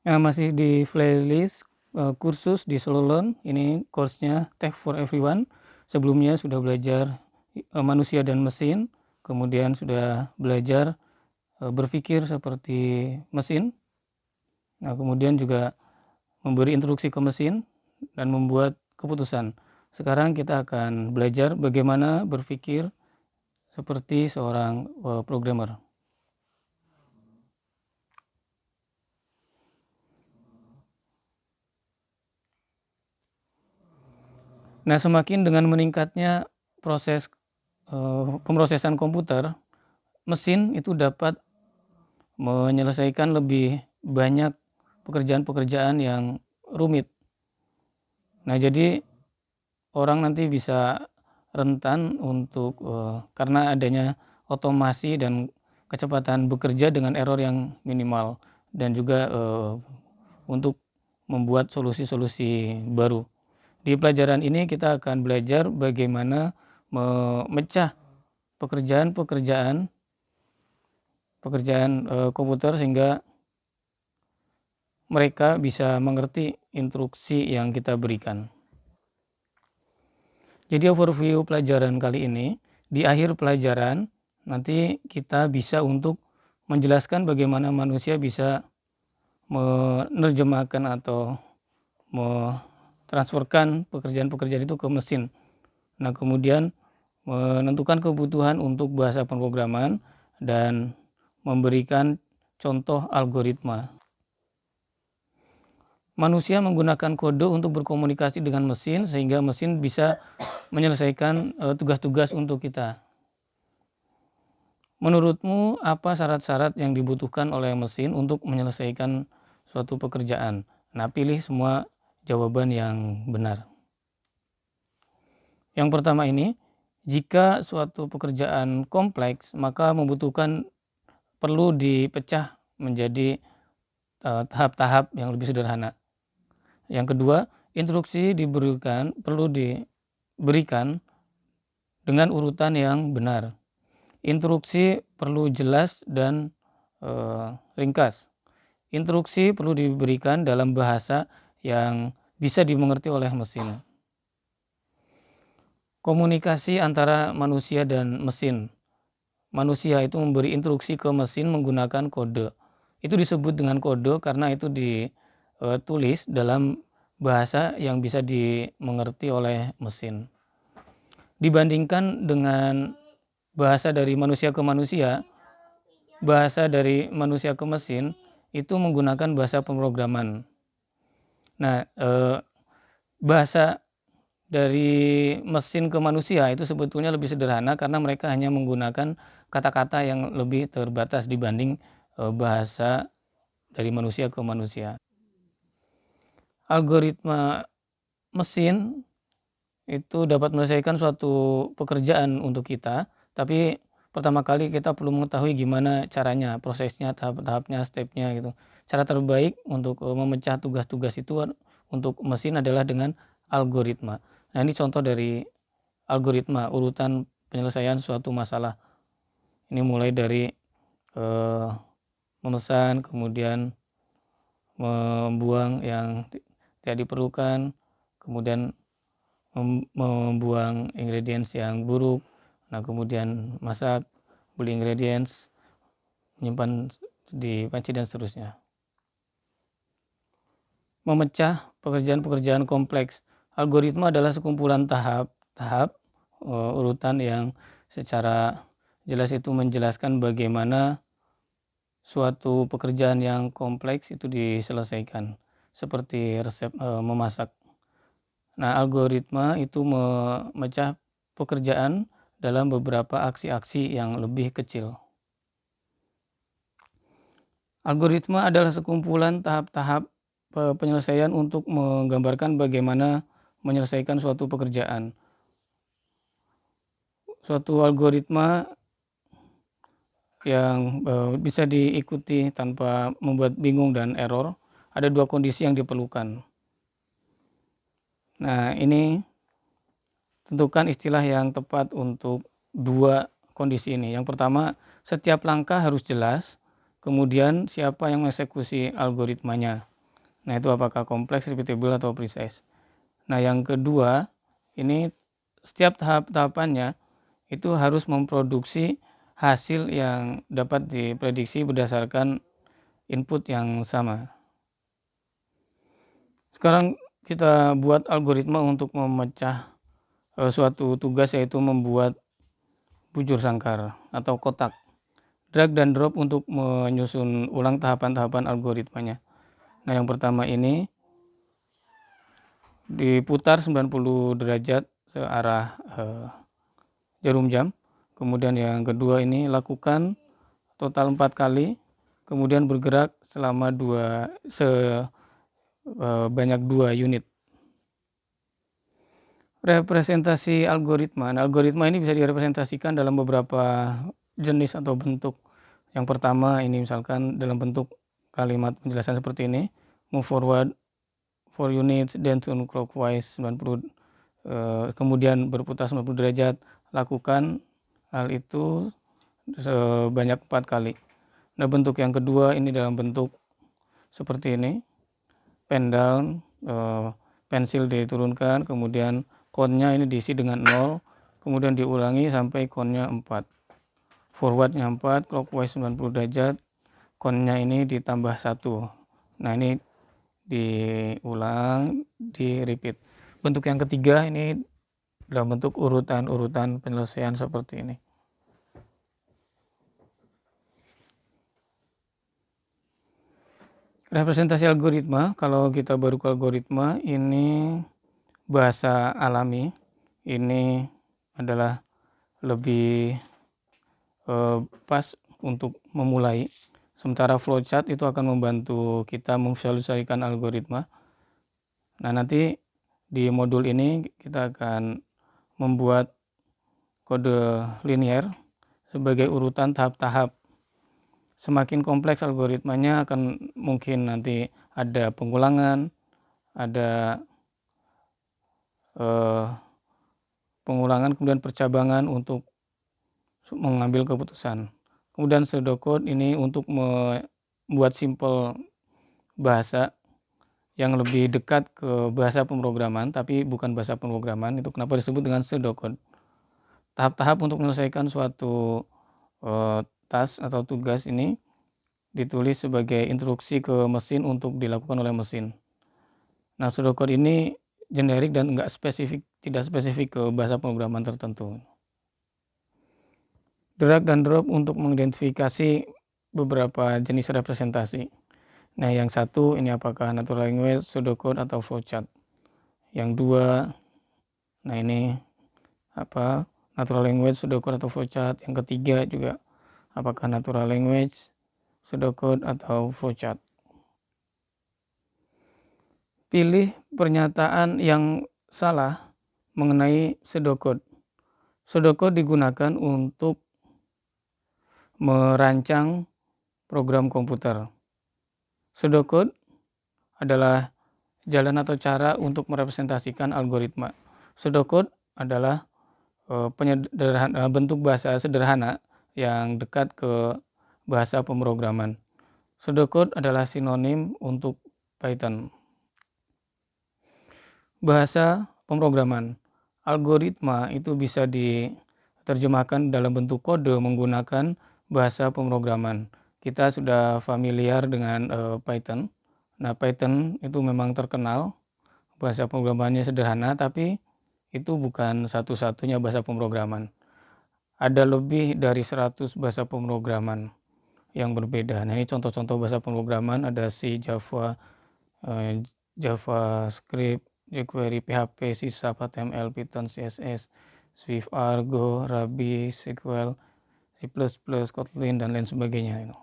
Masih di playlist, kursus di Solo ini course-nya Tech for Everyone. Sebelumnya sudah belajar, manusia dan mesin, kemudian sudah belajar, berpikir seperti mesin. Nah, kemudian juga memberi instruksi ke mesin dan membuat keputusan. Sekarang kita akan belajar bagaimana berpikir seperti seorang, programmer. Nah, semakin dengan meningkatnya proses, pemrosesan komputer, mesin itu dapat menyelesaikan lebih banyak pekerjaan-pekerjaan yang rumit. Nah, jadi orang nanti bisa rentan untuk, karena adanya otomasi dan kecepatan bekerja dengan error yang minimal, dan juga, untuk membuat solusi-solusi baru. Di pelajaran ini kita akan belajar bagaimana memecah pekerjaan-pekerjaan komputer sehingga mereka bisa mengerti instruksi yang kita berikan. Jadi overview pelajaran kali ini, di akhir pelajaran nanti kita bisa untuk menjelaskan bagaimana manusia bisa menerjemahkan atau mentransferkan pekerjaan-pekerjaan itu ke mesin. Nah, kemudian menentukan kebutuhan untuk bahasa pemrograman dan memberikan contoh algoritma. Manusia menggunakan kode untuk berkomunikasi dengan mesin sehingga mesin bisa menyelesaikan, tugas-tugas untuk kita. Menurutmu apa syarat-syarat yang dibutuhkan oleh mesin untuk menyelesaikan suatu pekerjaan? Nah, pilih semua jawaban yang benar. Yang pertama ini, jika suatu pekerjaan kompleks, maka perlu dipecah menjadi, tahap-tahap yang lebih sederhana. Yang kedua, instruksi perlu diberikan dengan urutan yang benar. Instruksi perlu jelas dan, ringkas. Instruksi perlu diberikan dalam bahasa yang bisa dimengerti oleh mesin. Komunikasi antara manusia dan mesin. Manusia itu memberi instruksi ke mesin menggunakan kode. Itu disebut dengan kode karena itu ditulis dalam bahasa yang bisa dimengerti oleh mesin. Dibandingkan dengan bahasa dari manusia ke manusia, bahasa dari manusia ke mesin itu menggunakan bahasa pemrograman. Nah, bahasa dari mesin ke manusia itu sebetulnya lebih sederhana karena mereka hanya menggunakan kata-kata yang lebih terbatas dibanding, bahasa dari manusia ke manusia. Algoritma mesin itu dapat menyelesaikan suatu pekerjaan untuk kita, tapi pertama kali kita perlu mengetahui gimana caranya, prosesnya, tahap-tahapnya, stepnya gitu. Cara terbaik untuk, memecah tugas-tugas itu untuk mesin adalah dengan algoritma. Nah, ini contoh dari algoritma, urutan penyelesaian suatu masalah. Ini mulai dari, memesan, kemudian membuang yang tidak diperlukan, kemudian membuang ingredients yang buruk. Nah, kemudian masak, beli ingredients, menyimpan di panci dan seterusnya. Memecah pekerjaan-pekerjaan kompleks. Algoritma adalah sekumpulan tahap-tahap, urutan yang secara jelas itu menjelaskan bagaimana suatu pekerjaan yang kompleks itu diselesaikan, seperti resep, memasak. Nah, algoritma itu memecah pekerjaan dalam beberapa aksi-aksi yang lebih kecil. Algoritma adalah sekumpulan tahap-tahap, penyelesaian untuk menggambarkan bagaimana menyelesaikan suatu pekerjaan. Suatu algoritma yang, bisa diikuti tanpa membuat bingung dan error, ada dua kondisi yang diperlukan. Nah, ini tentukan istilah yang tepat untuk dua kondisi ini. Yang pertama, setiap langkah harus jelas, kemudian siapa yang mengeksekusi algoritmanya. Nah, itu apakah kompleks, repeatable, atau precise. Nah, yang kedua, ini setiap tahapannya itu harus memproduksi hasil yang dapat diprediksi berdasarkan input yang sama. Sekarang kita buat algoritma untuk memecah suatu tugas, yaitu membuat bujur sangkar atau kotak. Drag dan drop untuk menyusun ulang tahapan-tahapan algoritmanya. Nah, yang pertama ini diputar 90 derajat searah jarum jam. Kemudian yang kedua ini lakukan total 4 kali, kemudian bergerak selama banyak 2 unit. Representasi algoritma. Nah, algoritma ini bisa direpresentasikan dalam beberapa jenis atau bentuk. Yang pertama ini misalkan dalam bentuk kalimat penjelasan seperti ini: move forward 4 units, then turn clockwise 90, kemudian berputar 90 derajat, lakukan hal itu sebanyak 4 kali. Nah, bentuk yang kedua ini dalam bentuk seperti ini: pen down, pensil diturunkan, kemudian count-nya ini diisi dengan 0, kemudian diulangi sampai count-nya 4. Forward-nya 4, clockwise 90 derajat, count-nya ini ditambah 1. Nah, ini diulang, di repeat. Bentuk yang ketiga ini dalam bentuk urutan-urutan penyelesaian seperti ini. Representasi algoritma, kalau kita baru ke algoritma, ini bahasa alami, ini adalah lebih pas untuk memulai. Sementara flowchart itu akan membantu kita memvisualisasikan algoritma. Nah, nanti di modul ini kita akan membuat kode linear sebagai urutan tahap-tahap. Semakin kompleks algoritmanya akan mungkin nanti ada pengulangan, ada kemudian percabangan untuk mengambil keputusan. Kemudian pseudocode ini untuk membuat simple bahasa yang lebih dekat ke bahasa pemrograman, tapi bukan bahasa pemrograman. Itu kenapa disebut dengan pseudocode. Tahap-tahap untuk menyelesaikan suatu task atau tugas ini ditulis sebagai instruksi ke mesin untuk dilakukan oleh mesin. Nah, pseudocode ini generik dan tidak spesifik ke bahasa pemrograman tertentu. Drag dan drop untuk mengidentifikasi beberapa jenis representasi. Nah, yang satu ini apakah natural language, pseudocode, atau flowchart. Yang dua, nah ini apa, natural language, pseudocode, atau flowchart. Yang ketiga juga apakah natural language, pseudocode, atau flowchart. Pilih pernyataan yang salah mengenai pseudocode. Pseudocode digunakan untuk merancang program komputer. Pseudocode adalah jalan atau cara untuk merepresentasikan algoritma. Pseudocode adalah bentuk bahasa sederhana yang dekat ke bahasa pemrograman. Pseudocode adalah sinonim untuk Python. Bahasa pemrograman. Algoritma itu bisa diterjemahkan dalam bentuk kode menggunakan bahasa pemrograman. Kita sudah familiar dengan Python. Nah, Python itu memang terkenal bahasa pemrogramannya sederhana, tapi itu bukan satu-satunya bahasa pemrograman. Ada lebih dari 100 bahasa pemrograman yang berbeda. Nah, ini contoh-contoh bahasa pemrograman: ada C, Java, JavaScript, jQuery, PHP, C#, HTML, Python, CSS, Swift, Argo, Ruby, SQL, C++, Kotlin, dan lain sebagainya.